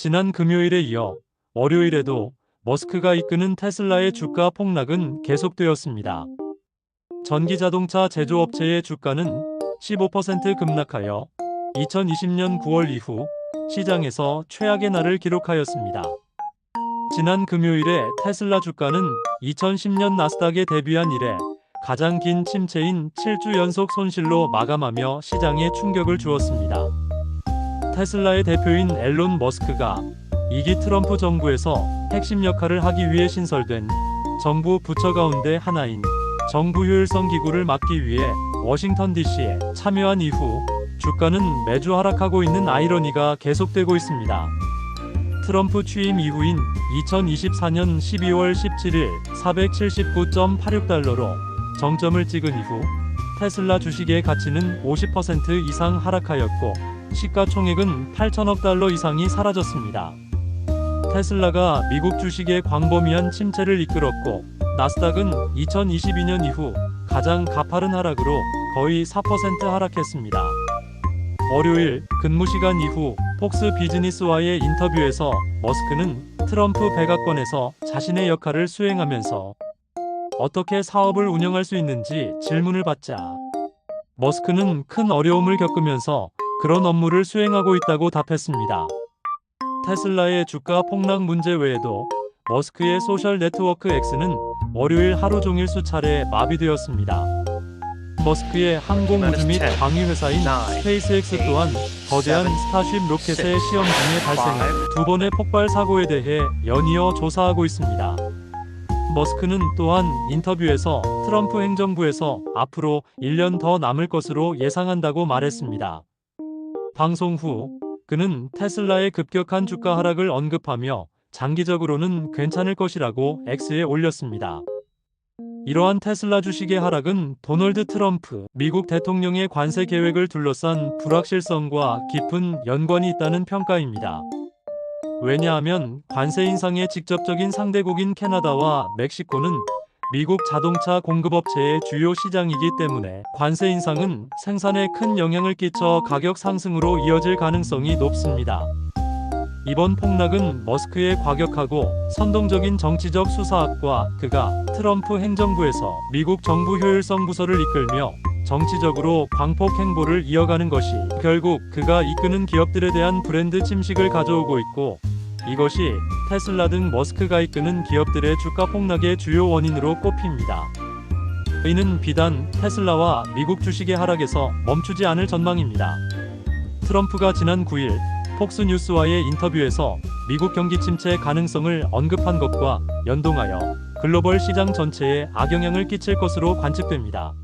지난 금요일에 이어 월요일에도 머스크가 이끄는 테슬라의 주가 폭락은 계속되었습니다. 전기자동차 제조업체의 주가는 15% 급락하여 2020년 9월 이후 시장에서 최악의 날을 기록하였습니다. 지난 금요일에 테슬라 주가는 2010년 나스닥에 데뷔한 이래 가장 긴 침체인 7주 연속 손실로 마감하며 시장에 충격을 주었습니다. 테슬라의 대표인 앨런 머스크가 2기 트럼프 정부에서 핵심 역할을 하기 위해 신설된 정부 부처 가운데 하나인 정부 효율성 기구를 맡기 위해 워싱턴 DC에 참여한 이후 주가는 매주 하락하고 있는 아이러니가 계속되고 있습니다. 트럼프 취임 이후인 2024년 12월 17일 479.86달러로 정점을 찍은 이후 테슬라 주식의 가치는 50% 이상 하락하였고 시가총액은 8천억 달러 이상이 사라졌습니다. 테슬라가 미국 주식의 광범위한 침체를 이끌었고 나스닥은 2022년 이후 가장 가파른 하락으로 거의 4% 하락했습니다. 월요일 근무 시간 이후 폭스 비즈니스와의 인터뷰에서 머스크는 트럼프 백악관에서 자신의 역할을 수행하면서 어떻게 사업을 운영할 수 있는지 질문을 받자 머스크는 큰 어려움을 겪으면서 그런 업무를 수행하고 있다고 답했습니다. 테슬라의 주가 폭락 문제 외에도 머스크의 소셜 네트워크 X는 월요일 하루 종일 수차례 마비되었습니다. 머스크의 항공 우주 및 방위 회사인 스페이스X 또한 거대한 스타쉽 로켓의 시험 중에 발생한 2번의 폭발 사고에 대해 연이어 조사하고 있습니다. 머스크는 또한 인터뷰에서 트럼프 행정부에서 앞으로 1년 더 남을 것으로 예상한다고 말했습니다. 방송 후 그는 테슬라의 급격한 주가 하락을 언급하며 장기적으로는 괜찮을 것이라고 X에 올렸습니다. 이러한 테슬라 주식의 하락은 도널드 트럼프 미국 대통령의 관세 계획을 둘러싼 불확실성과 깊은 연관이 있다는 평가입니다. 왜냐하면 관세 인상의 직접적인 상대국인 캐나다와 멕시코는 미국 자동차 공급업체의 주요 시장이기 때문에 관세 인상은 생산에 큰 영향을 끼쳐 가격 상승으로 이어질 가능성이 높습니다. 이번 폭락은 머스크의 과격하고 선동적인 정치적 수사학과 그가 트럼프 행정부에서 미국 정부 효율성 부서를 이끌며 정치적으로 광폭 행보를 이어가는 것이 결국 그가 이끄는 기업들에 대한 브랜드 침식을 가져오고 있고 이것이 테슬라 등 머스크가 이끄는 기업들의 주가 폭락의 주요 원인으로 꼽힙니다. 이는 비단 테슬라와 미국 주식의 하락에서 멈추지 않을 전망입니다. 트럼프가 지난 9일 폭스뉴스와의 인터뷰에서 미국 경기 침체 가능성을 언급한 것과 연동하여 글로벌 시장 전체에 악영향을 끼칠 것으로 관측됩니다.